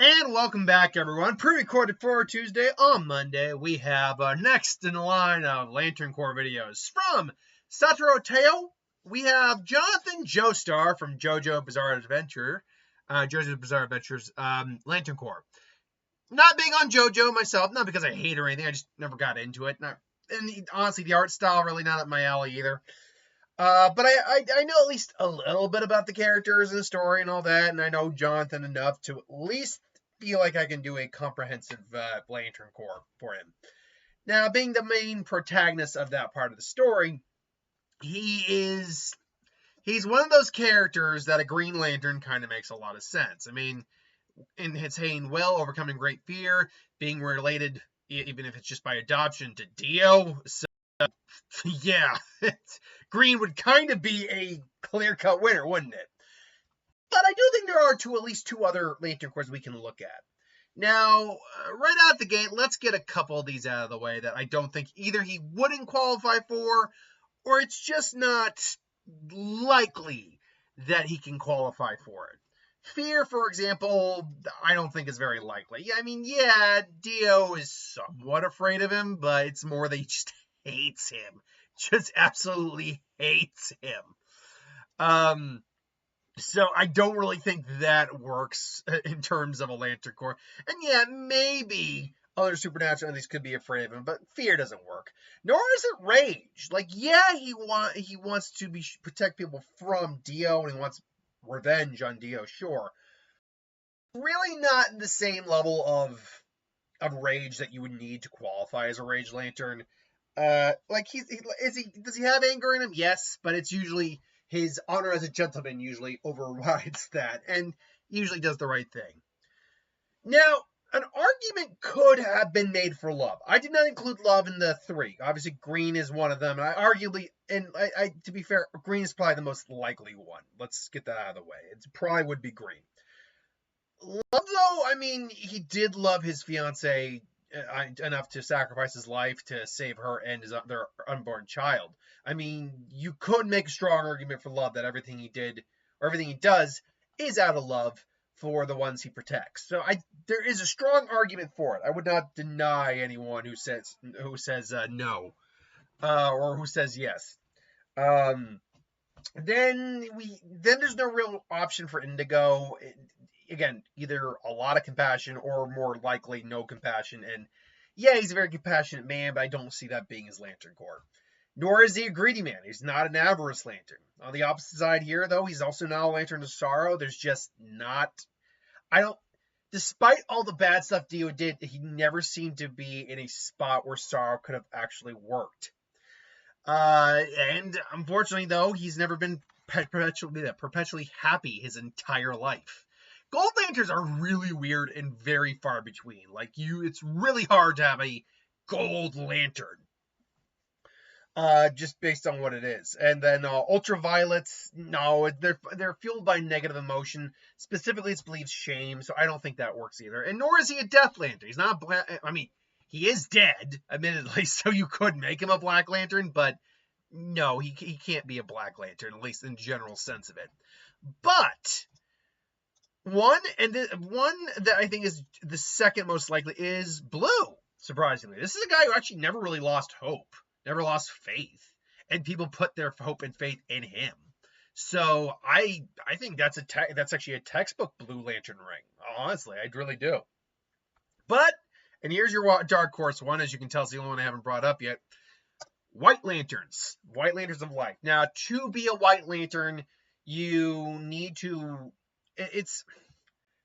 And welcome back, everyone. Pre-recorded for Tuesday. On Monday, we have next in the line of Lantern Corp videos from Satoru Teo. We have Jonathan Joestar from JoJo's Bizarre Adventure, Lantern Corp. Not big on JoJo myself, not because I hate or anything. I just never got into it. Honestly, the art style really not up my alley either. But I know at least a little bit about the characters and the story and all that, and I know Jonathan enough to at least feel like I can do a comprehensive Lantern Corps for him. Now, being the main protagonist of that part of the story, he's one of those characters that a Green Lantern kind of makes a lot of sense. I mean, in his saying, well, overcoming great fear, being related, even if it's just by adoption, to Dio. So, yeah, Green would kind of be a clear-cut winner, wouldn't it? But I do think there are at least two other Lantern Corps we can look at. Now, right out the gate, let's get a couple of these out of the way that I don't think either he wouldn't qualify for, or it's just not likely that he can qualify for it. Fear, for example, I don't think is very likely. I mean, yeah, Dio is somewhat afraid of him, but it's more that he just hates him. Just absolutely hates him. So I don't really think that works in terms of a Lantern Corps. And yeah, maybe other supernatural entities could be afraid of him, but fear doesn't work. Nor is it rage. Like, yeah, he wants to protect people from Dio, and he wants revenge on Dio, sure. Really not the same level of rage that you would need to qualify as a Rage Lantern. Does he have anger in him? Yes, but it's usually his honor as a gentleman usually overrides that, and usually does the right thing. Now, an argument could have been made for love. I did not include love in the three. Obviously, Green is one of them, and to be fair, Green is probably the most likely one. Let's get that out of the way. It probably would be Green. Love, though, I mean, he did love his fiancée enough to sacrifice his life to save her and their unborn child. I mean, you could make a strong argument for love that everything he did or everything he does is out of love for the ones he protects. So there is a strong argument for it. I would not deny anyone who says no or who says yes. Then there's no real option for Indigo. Again, either a lot of compassion or more likely no compassion. And yeah, he's a very compassionate man, but I don't see that being his Lantern Corps. Nor is he a greedy man. He's not an avarice lantern. On the opposite side here, though, he's also not a Lantern of Sorrow. There's just not... Despite all the bad stuff Dio did, he never seemed to be in a spot where sorrow could have actually worked. And unfortunately, though, he's never been perpetually happy his entire life. Gold Lanterns are really weird and very far between. It's really hard to have a Gold Lantern. Just based on what it is. And then Ultraviolets, no, they're fueled by negative emotion. Specifically, it's believed shame, so I don't think that works either. And nor is he a Death Lantern. He's not he is dead, admittedly, so you could make him a Black Lantern, but no, he can't be a Black Lantern, at least in the general sense of it. But one that I think is the second most likely is Blue, surprisingly. This is a guy who actually never really lost hope. Never lost faith, and people put their hope and faith in him. So I think that's actually a textbook Blue Lantern ring. Honestly, I really do. But, and here's your dark horse one, as you can tell, it's the only one I haven't brought up yet. White Lanterns of light. Now, to be a White Lantern, you need to. It's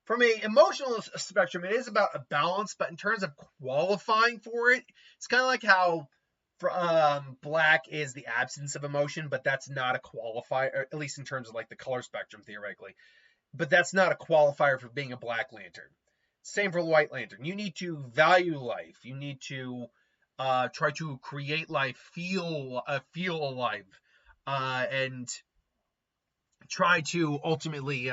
from an emotional spectrum. It is about a balance, but in terms of qualifying for it, it's kind of like how. Black is the absence of emotion, but that's not a qualifier, at least in terms of the color spectrum, theoretically. But that's not a qualifier for being a Black Lantern. Same for White Lantern. You need to value life. You need to try to create life, feel alive, and try to ultimately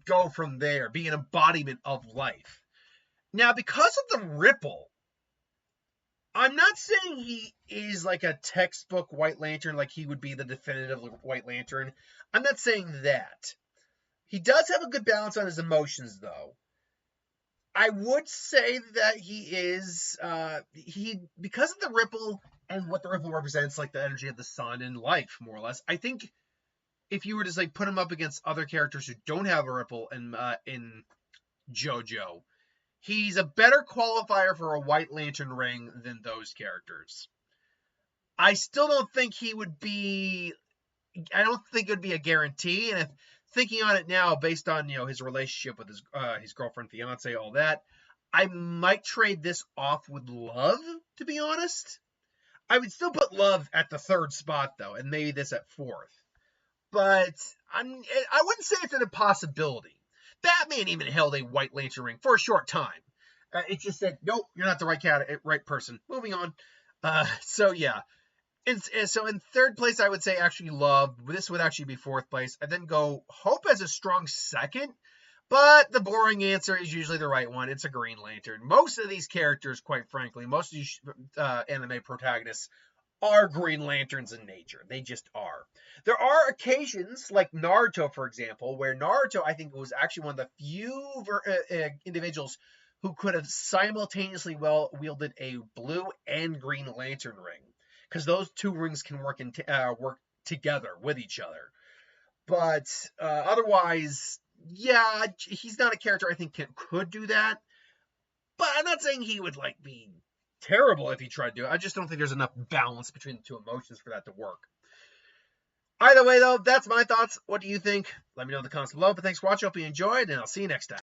go from there, be an embodiment of life. Now, because of the ripple, I'm not saying he is like a textbook White Lantern, like he would be the definitive White Lantern. I'm not saying that. He does have a good balance on his emotions, though. I would say that he is because of the ripple and what the ripple represents, like the energy of the sun and life, more or less. I think if you were to like put him up against other characters who don't have a ripple in JoJo, he's a better qualifier for a White Lantern ring than those characters. I still don't think he would be. I don't think it would be a guarantee. And if thinking on it now, based on his relationship with his girlfriend, fiance, all that, I might trade this off with Love. To be honest, I would still put Love at the third spot though, and maybe this at fourth. But I wouldn't say it's an impossibility. Batman even held a White Lantern ring for a short time. It just said, nope, you're not the right person. Moving on. So yeah. And so in third place, I would say actually Love. This would actually be fourth place. And then go Hope as a strong second. But the boring answer is usually the right one. It's a Green Lantern. Most of these characters, quite frankly, most of these anime protagonists are Green Lanterns in nature. They just are. There are occasions, like Naruto, for example, where Naruto, I think, was actually one of the few individuals who could have simultaneously wielded a blue and Green Lantern ring, because those two rings can work together with each other. But otherwise, yeah, he's not a character I think could do that. But I'm not saying he would be terrible if he tried to do it. I just don't think there's enough balance between the two emotions for that to work. Either way, though, that's my thoughts. What do you think? Let me know in the comments below. But thanks for watching. Hope you enjoyed, and I'll see you next time.